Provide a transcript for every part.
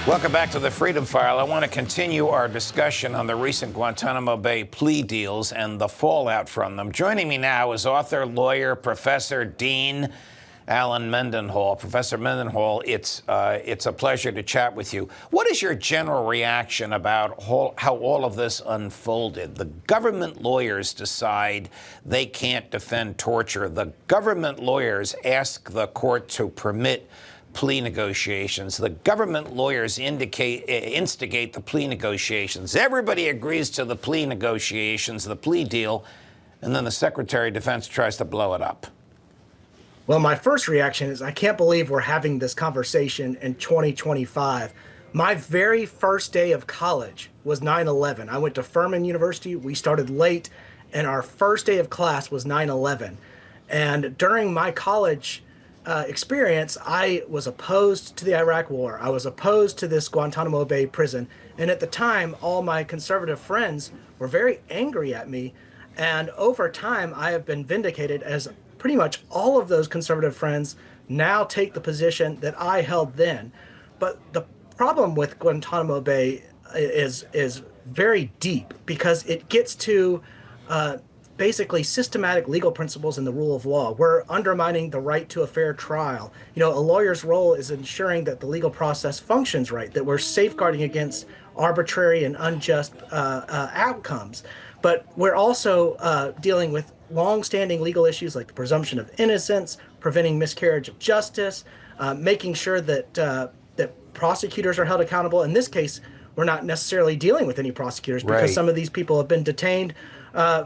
Welcome back to the Freedom File. I want to continue our discussion on the recent Guantánamo Bay plea deals and the fallout from them. Joining me now is author, lawyer, professor, dean, Allen Mendenhall. Professor Mendenhall, it's a pleasure to chat with you. What is your general reaction about how all of this unfolded? The government lawyers decide they can't defend torture. The government lawyers ask the court to permit plea negotiations. The government lawyers instigate the plea negotiations. Everybody agrees to the plea negotiations, the plea deal, and then the Secretary of Defense tries to blow it up. Well, my first reaction is I can't believe we're having this conversation in 2025. My very first day of college was 9/11. I went to Furman University. We started late, and our first day of class was 9/11. And during my college experience, I was opposed to the Iraq War. I was opposed to this Guantanamo Bay prison. And at the time, all my conservative friends were very angry at me. And over time, I have been vindicated as pretty much all of those conservative friends now take the position that I held then. But the problem with Guantanamo Bay is very deep because it gets to basically systematic legal principles in the rule of law. We're undermining the right to a fair trial. You know, a lawyer's role is ensuring that the legal process functions right, that we're safeguarding against arbitrary and unjust outcomes. But we're also dealing with long-standing legal issues like the presumption of innocence, preventing miscarriage of justice, making sure that that prosecutors are held accountable. In this case, we're not necessarily dealing with any prosecutors because some of these people have been detained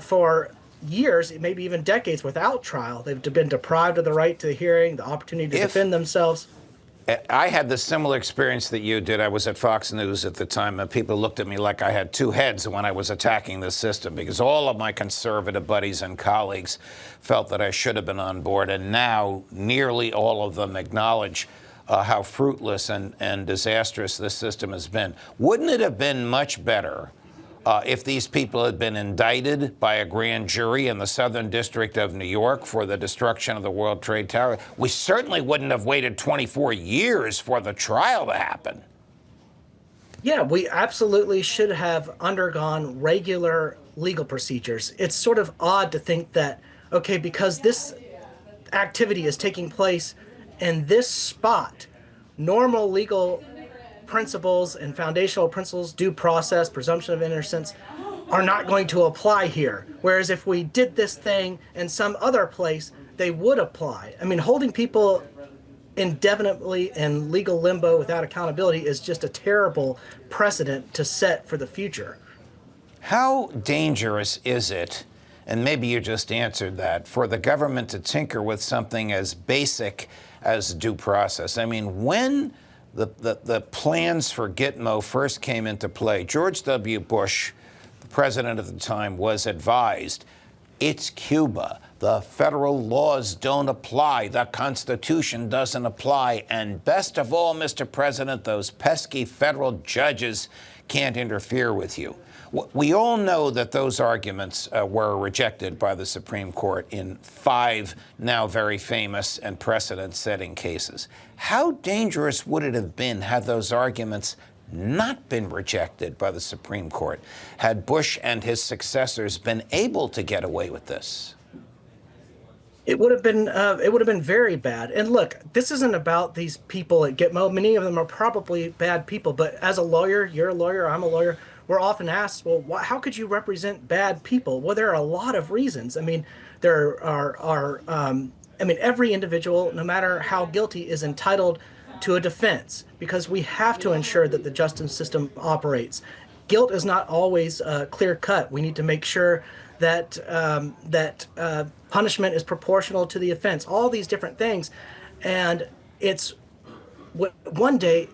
for years, maybe even decades without trial. They've been deprived of the right to the hearing, the opportunity to defend themselves. I had the similar experience that you did. I was at Fox News at the time, and people looked at me like I had two heads when I was attacking the system because all of my conservative buddies and colleagues felt that I should have been on board, and now nearly all of them acknowledge how fruitless and disastrous this system has been. Wouldn't it have been much better if these people had been indicted by a grand jury in the Southern District of New York for the destruction of the World Trade Tower? We certainly wouldn't have waited 24 years for the trial to happen. Yeah, we absolutely should have undergone regular legal procedures. It's sort of odd to think that, okay, because this activity is taking place in this spot, normal legal principles and foundational principles, due process, presumption of innocence, are not going to apply here. Whereas if we did this thing in some other place, they would apply. I mean, holding people indefinitely in legal limbo without accountability is just a terrible precedent to set for the future. How dangerous is it, and maybe you just answered that, for the government to tinker with something as basic as due process? I mean, when the plans for Gitmo first came into play, George W. Bush, the president at the time, was advised, it's Cuba. The federal laws don't apply. The Constitution doesn't apply. And best of all, Mr. President, those pesky federal judges can't interfere with you. We all know that those arguments were rejected by the Supreme Court in 5 now very famous and precedent-setting cases. How dangerous would it have been had those arguments not been rejected by the Supreme Court? Had Bush and his successors been able to get away with this? It would have been very bad. And look, this isn't about these people at Gitmo. Many of them are probably bad people. But as a lawyer, you're a lawyer, I'm a lawyer, we're often asked, well, how could you represent bad people? Well, there are a lot of reasons. I mean, there are every individual, no matter how guilty, is entitled to a defense because we have to ensure that the justice system operates. Guilt is not always clear cut. We need to make sure that punishment is proportional to the offense. All these different things, and it's one day,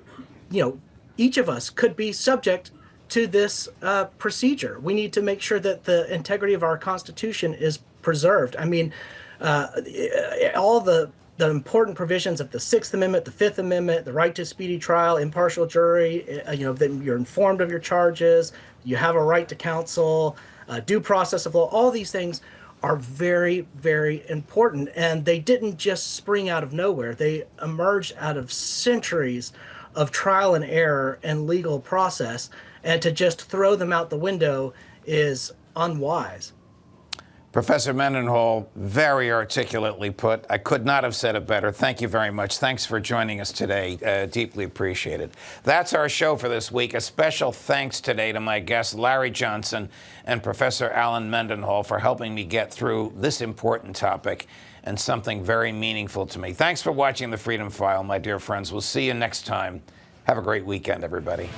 each of us could be subject to this procedure. We need to make sure that the integrity of our Constitution is preserved. I mean, all the important provisions of the Sixth Amendment, the Fifth Amendment, the right to speedy trial, impartial jury, that you're informed of your charges, you have a right to counsel, due process of law, all these things are very, very important. And they didn't just spring out of nowhere. They emerged out of centuries of trial and error and legal process, and to just throw them out the window is unwise. Professor Mendenhall, very articulately put. I could not have said it better. Thank you very much. Thanks for joining us today. Deeply appreciated. That's our show for this week. A special thanks today to my guests, Larry Johnson and Professor Allen Mendenhall, for helping me get through this important topic and something very meaningful to me. Thanks for watching The Freedom File, my dear friends. We'll see you next time. Have a great weekend, everybody.